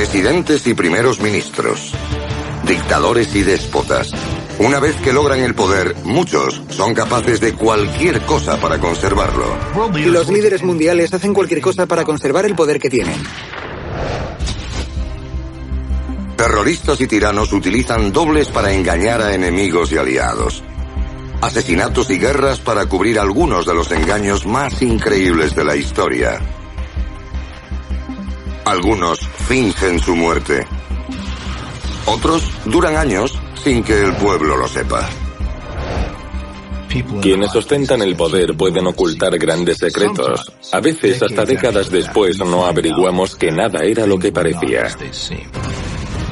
Presidentes y primeros ministros, dictadores y déspotas. Una vez que logran el poder, muchos son capaces de cualquier cosa para conservarlo. Los líderes mundiales hacen cualquier cosa para conservar el poder que tienen. Terroristas y tiranos utilizan dobles para engañar a enemigos y aliados. Asesinatos y guerras para cubrir algunos de los engaños más increíbles de la historia. Algunos fingen su muerte. Otros duran años sin que el pueblo lo sepa. Quienes ostentan el poder pueden ocultar grandes secretos. A veces, hasta décadas después, no averiguamos que nada era lo que parecía.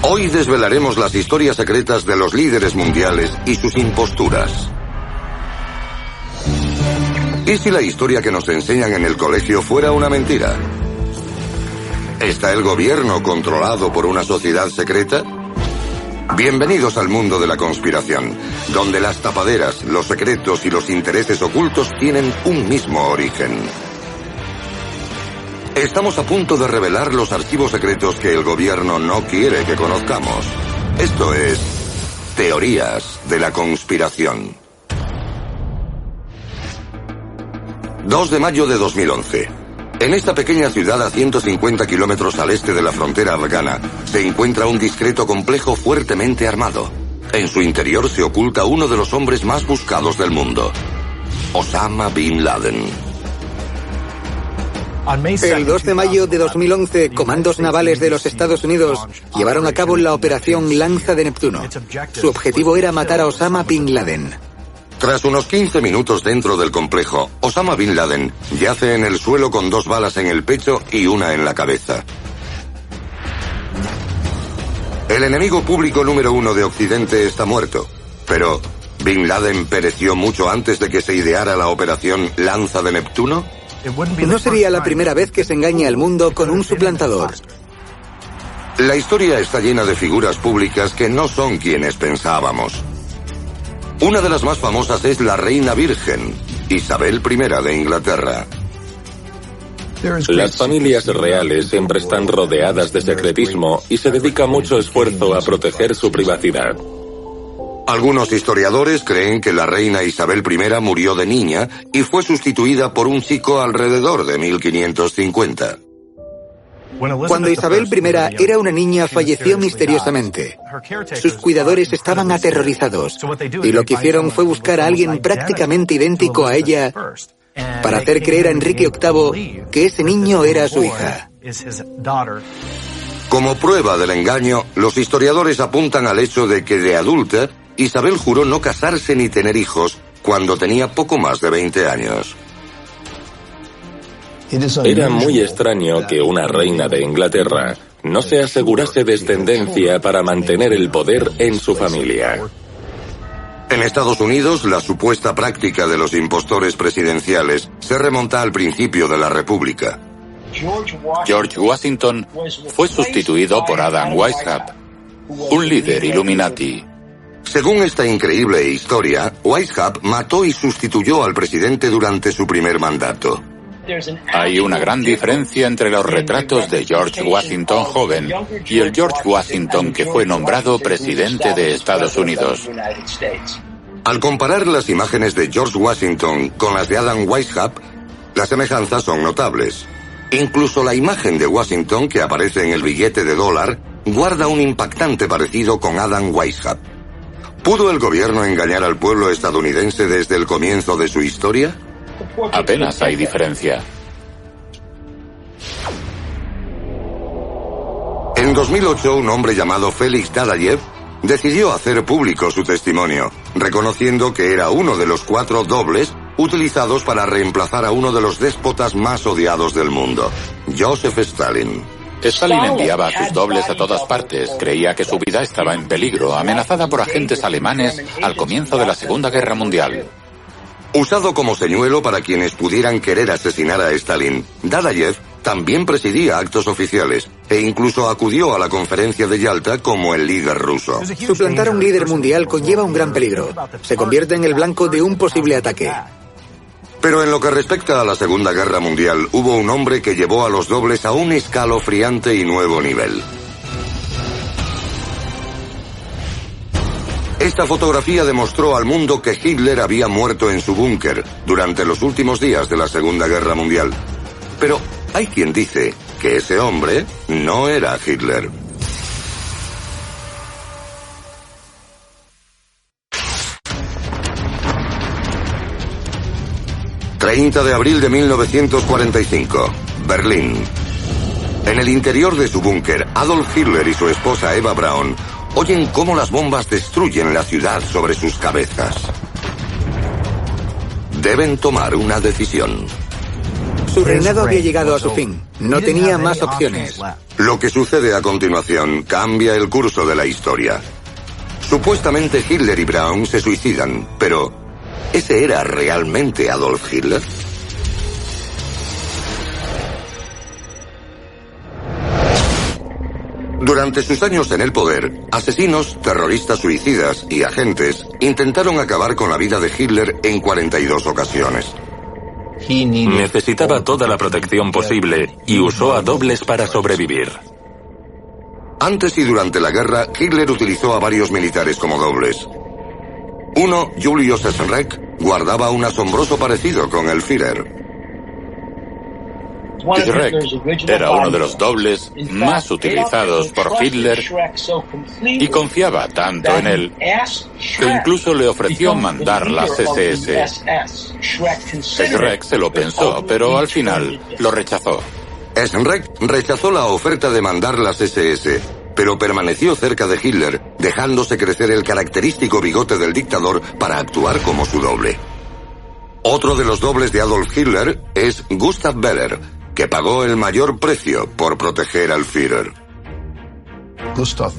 Hoy desvelaremos las historias secretas de los líderes mundiales y sus imposturas. ¿Y si la historia que nos enseñan en el colegio fuera una mentira? ¿Está el gobierno controlado por una sociedad secreta? Bienvenidos al mundo de la conspiración, donde las tapaderas, los secretos y los intereses ocultos tienen un mismo origen. Estamos a punto de revelar los archivos secretos que el gobierno no quiere que conozcamos. Esto es Teorías de la Conspiración. 2 de mayo de 2011. En esta pequeña ciudad a 150 kilómetros al este de la frontera afgana, se encuentra un discreto complejo fuertemente armado. En su interior se oculta uno de los hombres más buscados del mundo, Osama Bin Laden. El 2 de mayo de 2011, comandos navales de los Estados Unidos llevaron a cabo la operación Lanza de Neptuno. Su objetivo era matar a Osama Bin Laden. Tras unos 15 minutos dentro del complejo, Osama Bin Laden yace en el suelo con 2 balas en el pecho y una en la cabeza. El enemigo público número 1 de Occidente está muerto, pero ¿Bin Laden pereció mucho antes de que se ideara la operación Lanza de Neptuno? No sería la primera vez que se engaña al mundo con un suplantador. La historia está llena de figuras públicas que no son quienes pensábamos. Una de las más famosas es la reina virgen, Isabel I de Inglaterra. Las familias reales siempre están rodeadas de secretismo y se dedica mucho esfuerzo a proteger su privacidad. Algunos historiadores creen que la reina Isabel I murió de niña y fue sustituida por un chico alrededor de 1550. Cuando Isabel I era una niña, falleció misteriosamente. Sus cuidadores estaban aterrorizados, y lo que hicieron fue buscar a alguien prácticamente idéntico a ella para hacer creer a Enrique VIII que ese niño era su hija. Como prueba del engaño, los historiadores apuntan al hecho de que de adulta, Isabel juró no casarse ni tener hijos cuando tenía poco más de 20 años. Era muy extraño que una reina de Inglaterra no se asegurase descendencia para mantener el poder en su familia. En Estados Unidos, la supuesta práctica de los impostores presidenciales se remonta al principio de la República. George Washington fue sustituido por Adam Weishaupt, un líder Illuminati. Según esta increíble historia, Weishaupt mató y sustituyó al presidente durante su primer mandato. Hay una gran diferencia entre los retratos de George Washington joven y el George Washington que fue nombrado presidente de Estados Unidos. Al comparar las imágenes de George Washington con las de Adam Weishaupt, las semejanzas son notables. Incluso la imagen de Washington que aparece en el billete de $, guarda un impactante parecido con Adam Weishaupt. ¿Pudo el gobierno engañar al pueblo estadounidense desde el comienzo de su historia? Apenas hay diferencia. En 2008, un hombre llamado Félix Dadayev decidió hacer público su testimonio, reconociendo que era uno de los 4 dobles utilizados para reemplazar a uno de los déspotas más odiados del mundo, Joseph Stalin. Stalin enviaba a sus dobles a todas partes. Creía que su vida estaba en peligro, amenazada por agentes alemanes al comienzo de la Segunda Guerra Mundial. Usado como señuelo para quienes pudieran querer asesinar a Stalin, Dadayev también presidía actos oficiales e incluso acudió a la conferencia de Yalta como el líder ruso. Suplantar a un líder mundial conlleva un gran peligro. Se convierte en el blanco de un posible ataque. Pero en lo que respecta a la Segunda Guerra Mundial, hubo un hombre que llevó a los dobles a un escalofriante y nuevo nivel. Esta fotografía demostró al mundo que Hitler había muerto en su búnker durante los últimos días de la Segunda Guerra Mundial. Pero hay quien dice que ese hombre no era Hitler. ...30 de abril de 1945, Berlín. En el interior de su búnker, Adolf Hitler y su esposa Eva Braun oyen cómo las bombas destruyen la ciudad sobre sus cabezas. Deben tomar una decisión. Su reinado había llegado a su fin. No tenía más opciones. Lo que sucede a continuación cambia el curso de la historia. Supuestamente Hitler y Braun se suicidan, pero ¿ese era realmente Adolf Hitler? Durante sus años en el poder, asesinos, terroristas suicidas y agentes intentaron acabar con la vida de Hitler en 42 ocasiones. Necesitaba toda la protección posible y usó a dobles para sobrevivir. Antes y durante la guerra, Hitler utilizó a varios militares como dobles. Uno, Julius Essenreich, guardaba un asombroso parecido con el Führer. Essenreich era uno de los dobles más utilizados por Hitler y confiaba tanto en él que incluso le ofreció mandar las SS. Essenreich se lo pensó, pero al final lo rechazó. Essenreich rechazó la oferta de mandar las SS, pero permaneció cerca de Hitler, dejándose crecer el característico bigote del dictador para actuar como su doble. Otro de los dobles de Adolf Hitler es Gustav Beller, que pagó el mayor precio por proteger al Führer.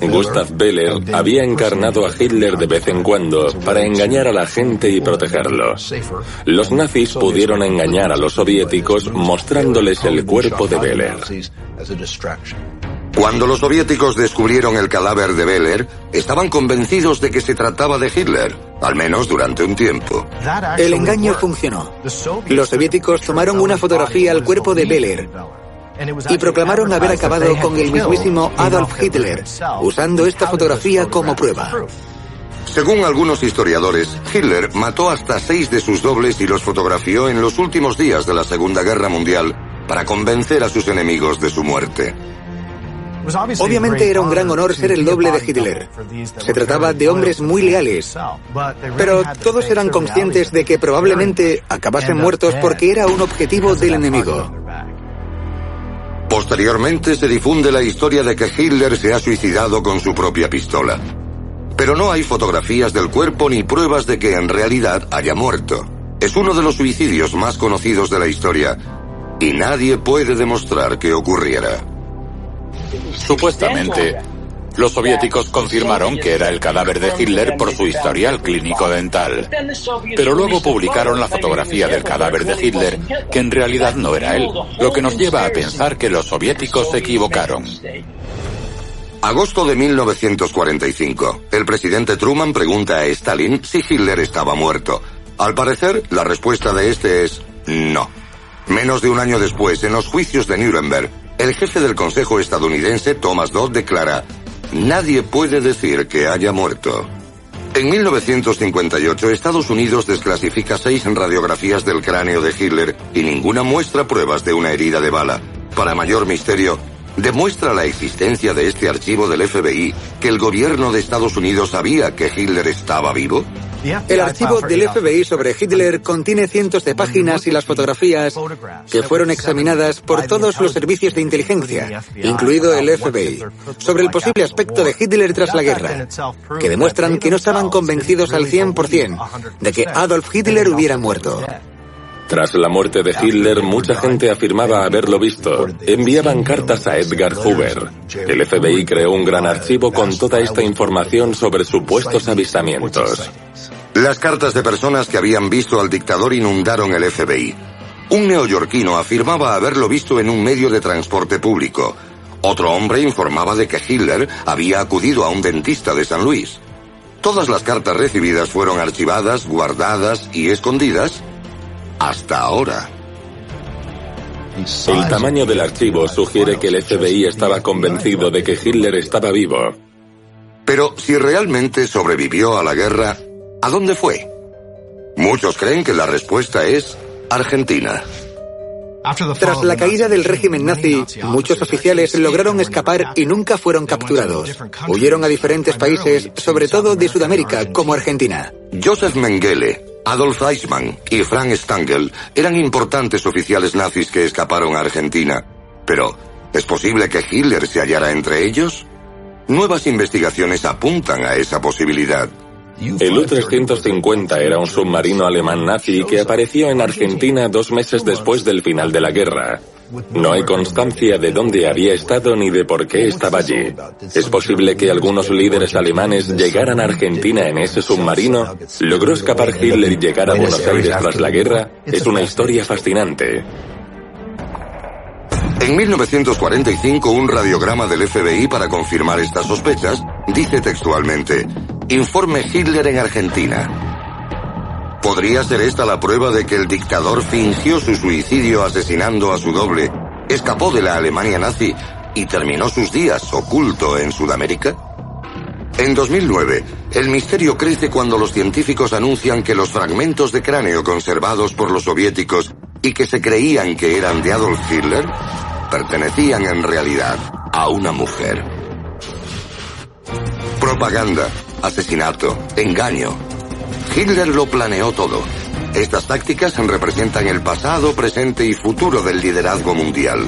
Gustav Beller había encarnado a Hitler de vez en cuando para engañar a la gente y protegerlo. Los nazis pudieron engañar a los soviéticos mostrándoles el cuerpo de Beller. Cuando los soviéticos descubrieron el cadáver de Beller, estaban convencidos de que se trataba de Hitler, al menos durante un tiempo. El engaño funcionó. Los soviéticos tomaron una fotografía al cuerpo de Beller y proclamaron haber acabado con el mismísimo Adolf Hitler, usando esta fotografía como prueba. Según algunos historiadores, Hitler mató hasta 6 de sus dobles y los fotografió en los últimos días de la Segunda Guerra Mundial para convencer a sus enemigos de su muerte. Obviamente era un gran honor ser el doble de Hitler. Se trataba de hombres muy leales, pero todos eran conscientes de que probablemente acabasen muertos porque era un objetivo del enemigo. Posteriormente se difunde la historia de que Hitler se ha suicidado con su propia pistola. Pero no hay fotografías del cuerpo ni pruebas de que en realidad haya muerto. Es uno de los suicidios más conocidos de la historia y nadie puede demostrar que ocurriera. Supuestamente, los soviéticos confirmaron que era el cadáver de Hitler por su historial clínico dental. Pero luego publicaron la fotografía del cadáver de Hitler, que en realidad no era él, lo que nos lleva a pensar que los soviéticos se equivocaron. Agosto de 1945. El presidente Truman pregunta a Stalin si Hitler estaba muerto. Al parecer, la respuesta de este es no. Menos de un año después, en los juicios de Nuremberg, el jefe del Consejo estadounidense, Thomas Dodd, declara: nadie puede decir que haya muerto. En 1958, Estados Unidos desclasifica 6 radiografías del cráneo de Hitler y ninguna muestra pruebas de una herida de bala. Para mayor misterio, demuestra la existencia de este archivo del FBI que el gobierno de Estados Unidos sabía que Hitler estaba vivo. El archivo del FBI sobre Hitler contiene cientos de páginas y las fotografías que fueron examinadas por todos los servicios de inteligencia, incluido el FBI, sobre el posible aspecto de Hitler tras la guerra, que demuestran que no estaban convencidos al 100% de que Adolf Hitler hubiera muerto. Tras la muerte de Hitler, mucha gente afirmaba haberlo visto. Enviaban cartas a Edgar Hoover. El FBI creó un gran archivo con toda esta información sobre supuestos avistamientos. Las cartas de personas que habían visto al dictador inundaron el FBI. Un neoyorquino afirmaba haberlo visto en un medio de transporte público. Otro hombre informaba de que Hitler había acudido a un dentista de San Luis. Todas las cartas recibidas fueron archivadas, guardadas y escondidas hasta ahora. El tamaño del archivo sugiere que el FBI estaba convencido de que Hitler estaba vivo. Pero si realmente sobrevivió a la guerra, ¿a dónde fue? Muchos creen que la respuesta es Argentina. Tras la caída del régimen nazi, muchos oficiales lograron escapar y nunca fueron capturados. Huyeron a diferentes países, sobre todo de Sudamérica, como Argentina. Josef Mengele, Adolf Eichmann y Frank Stangl eran importantes oficiales nazis que escaparon a Argentina. Pero, ¿es posible que Hitler se hallara entre ellos? Nuevas investigaciones apuntan a esa posibilidad. El U-350 era un submarino alemán nazi que apareció en Argentina 2 meses después del final de la guerra. No hay constancia de dónde había estado ni de por qué estaba allí. ¿Es posible que algunos líderes alemanes llegaran a Argentina en ese submarino? ¿Logró escapar Hitler y llegar a Buenos Aires tras la guerra? Es una historia fascinante. En 1945, un radiograma del FBI para confirmar estas sospechas dice textualmente: informe Hitler en Argentina. ¿Podría ser esta la prueba de que el dictador fingió su suicidio asesinando a su doble, escapó de la Alemania nazi y terminó sus días oculto en Sudamérica? En 2009, el misterio crece cuando los científicos anuncian que los fragmentos de cráneo conservados por los soviéticos y que se creían que eran de Adolf Hitler, pertenecían en realidad a una mujer. Propaganda, asesinato, engaño. Hitler lo planeó todo. Estas tácticas representan el pasado, presente y futuro del liderazgo mundial.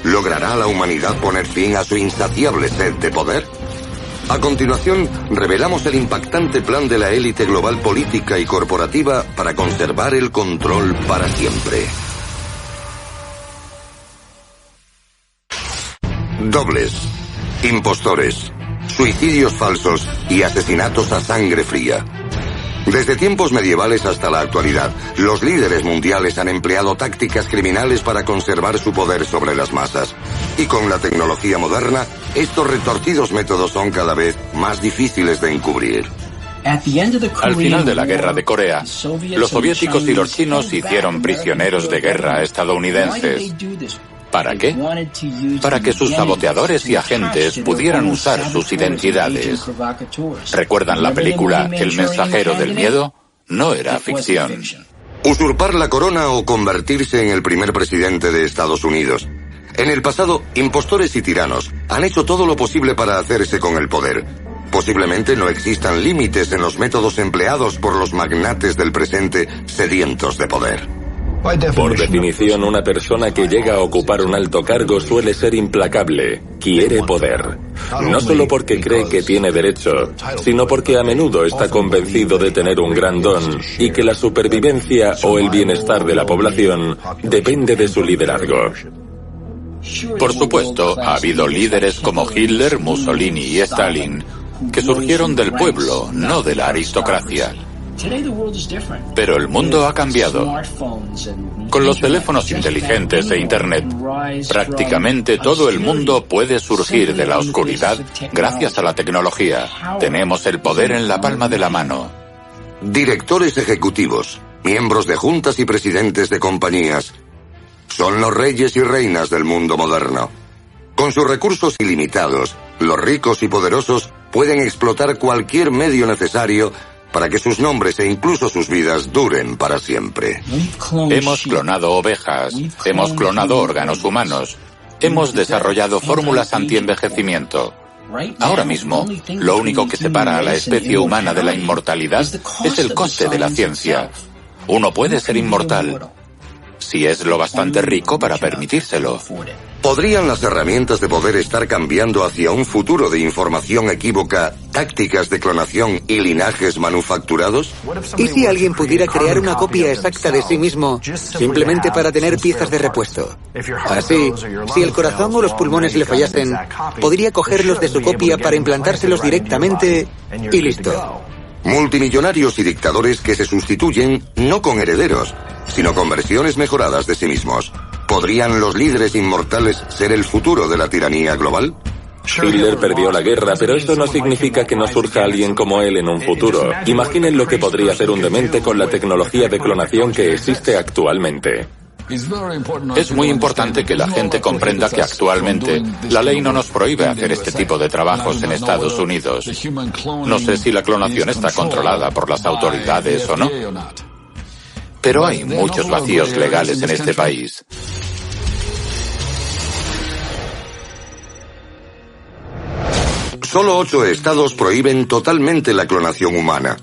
¿Logrará la humanidad poner fin a su insaciable sed de poder? A continuación, revelamos el impactante plan de la élite global política y corporativa para conservar el control para siempre. Dobles, impostores, suicidios falsos y asesinatos a sangre fría. Desde tiempos medievales hasta la actualidad, los líderes mundiales han empleado tácticas criminales para conservar su poder sobre las masas. Y con la tecnología moderna, estos retorcidos métodos son cada vez más difíciles de encubrir. Al final de la guerra de Corea, los soviéticos y los chinos hicieron prisioneros de guerra estadounidenses. ¿Para qué? Para que sus saboteadores y agentes pudieran usar sus identidades. ¿Recuerdan la película El mensajero del miedo? No era ficción. Usurpar la corona o convertirse en el primer presidente de Estados Unidos. En el pasado, impostores y tiranos han hecho todo lo posible para hacerse con el poder. Posiblemente no existan límites en los métodos empleados por los magnates del presente sedientos de poder. Por definición, una persona que llega a ocupar un alto cargo suele ser implacable, quiere poder. No solo porque cree que tiene derecho, sino porque a menudo está convencido de tener un gran don y que la supervivencia o el bienestar de la población depende de su liderazgo. Por supuesto, ha habido líderes como Hitler, Mussolini y Stalin, que surgieron del pueblo, no de la aristocracia. Pero el mundo ha cambiado. Con los teléfonos inteligentes e Internet, prácticamente todo el mundo puede surgir de la oscuridad gracias a la tecnología. Tenemos el poder en la palma de la mano. Directores ejecutivos, miembros de juntas y presidentes de compañías, son los reyes y reinas del mundo moderno. Con sus recursos ilimitados, los ricos y poderosos pueden explotar cualquier medio necesario para que sus nombres e incluso sus vidas duren para siempre. Hemos clonado ovejas, hemos clonado órganos humanos, hemos desarrollado fórmulas antienvejecimiento. Ahora mismo, lo único que separa a la especie humana de la inmortalidad es el coste de la ciencia. Uno puede ser inmortal si es lo bastante rico para permitírselo. ¿Podrían las herramientas de poder estar cambiando hacia un futuro de información equívoca, tácticas de clonación y linajes manufacturados? ¿Y si alguien pudiera crear una copia exacta de sí mismo simplemente para tener piezas de repuesto? Así, si el corazón o los pulmones le fallasen, podría cogerlos de su copia para implantárselos directamente y listo. Multimillonarios y dictadores que se sustituyen no con herederos, sino con versiones mejoradas de sí mismos. ¿Podrían los líderes inmortales ser el futuro de la tiranía global? Hitler perdió la guerra, pero eso no significa que no surja alguien como él en un futuro. Imaginen lo que podría hacer un demente con la tecnología de clonación que existe actualmente. Es muy importante que la gente comprenda que actualmente la ley no nos prohíbe hacer este tipo de trabajos en Estados Unidos. No sé si la clonación está controlada por las autoridades o no, pero hay muchos vacíos legales en este país. Solo 8 estados prohíben totalmente la clonación humana.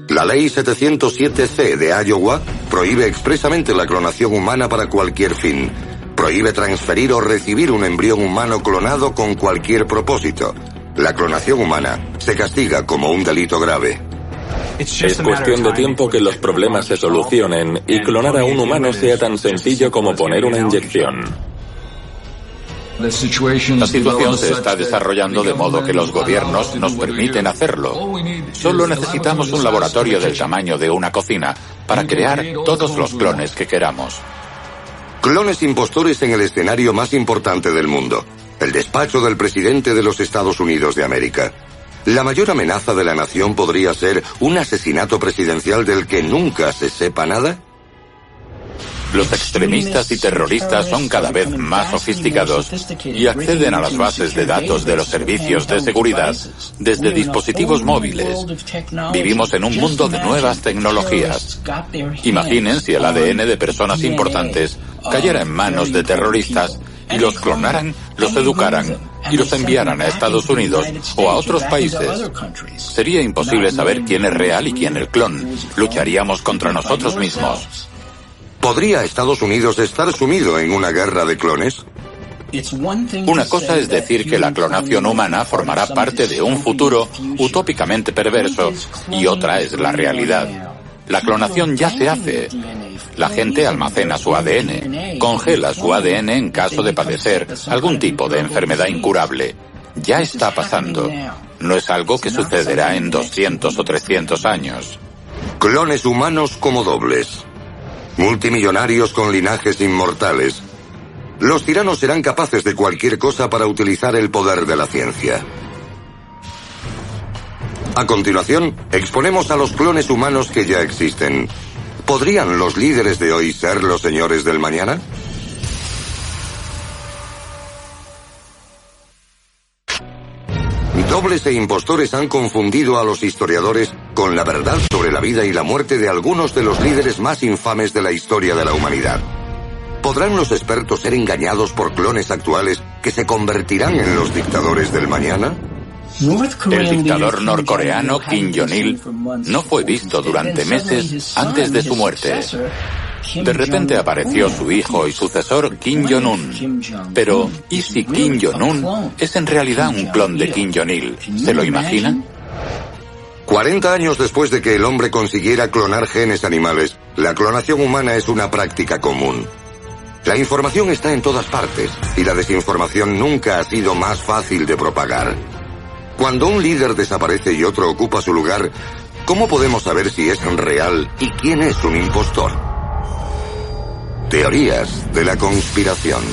La ley 707C de Iowa prohíbe expresamente la clonación humana para cualquier fin. Prohíbe transferir o recibir un embrión humano clonado con cualquier propósito. La clonación humana se castiga como un delito grave. Es cuestión de tiempo que los problemas se solucionen y clonar a un humano sea tan sencillo como poner una inyección. La situación se está desarrollando de modo que los gobiernos nos permiten hacerlo. Solo necesitamos un laboratorio del tamaño de una cocina para crear todos los clones que queramos. Clones impostores en el escenario más importante del mundo, el despacho del presidente de los Estados Unidos de América. La mayor amenaza de la nación podría ser un asesinato presidencial del que nunca se sepa nada. Los extremistas y terroristas son cada vez más sofisticados y acceden a las bases de datos de los servicios de seguridad desde dispositivos móviles. Vivimos en un mundo de nuevas tecnologías. Imaginen si el ADN de personas importantes cayera en manos de terroristas y los clonaran, los educaran y los enviaran a Estados Unidos o a otros países. Sería imposible saber quién es real y quién el clon. Lucharíamos contra nosotros mismos. ¿Podría Estados Unidos estar sumido en una guerra de clones? Una cosa es decir que la clonación humana formará parte de un futuro utópicamente perverso y otra es la realidad. La clonación ya se hace. La gente almacena su ADN, congela su ADN en caso de padecer algún tipo de enfermedad incurable. Ya está pasando. No es algo que sucederá en 200 o 300 años. Clones humanos como dobles. Multimillonarios con linajes inmortales. Los tiranos serán capaces de cualquier cosa para utilizar el poder de la ciencia. A continuación, exponemos a los clones humanos que ya existen. ¿Podrían los líderes de hoy ser los señores del mañana? Dobles e impostores han confundido a los historiadores con la verdad sobre la vida y la muerte de algunos de los líderes más infames de la historia de la humanidad. ¿Podrán los expertos ser engañados por clones actuales que se convertirán en los dictadores del mañana? El dictador norcoreano Kim Jong-il no fue visto durante meses antes de su muerte. De repente apareció su hijo y sucesor Kim Jong-un. Pero, ¿y si Kim Jong-un es en realidad un clon de Kim Jong-il? ¿Se lo imaginan? 40 años después de que el hombre consiguiera clonar genes animales, la clonación humana es una práctica común. La información está en todas partes y la desinformación nunca ha sido más fácil de propagar. Cuando un líder desaparece y otro ocupa su lugar, ¿cómo podemos saber si es real y quién es un impostor? Teorías de la conspiración.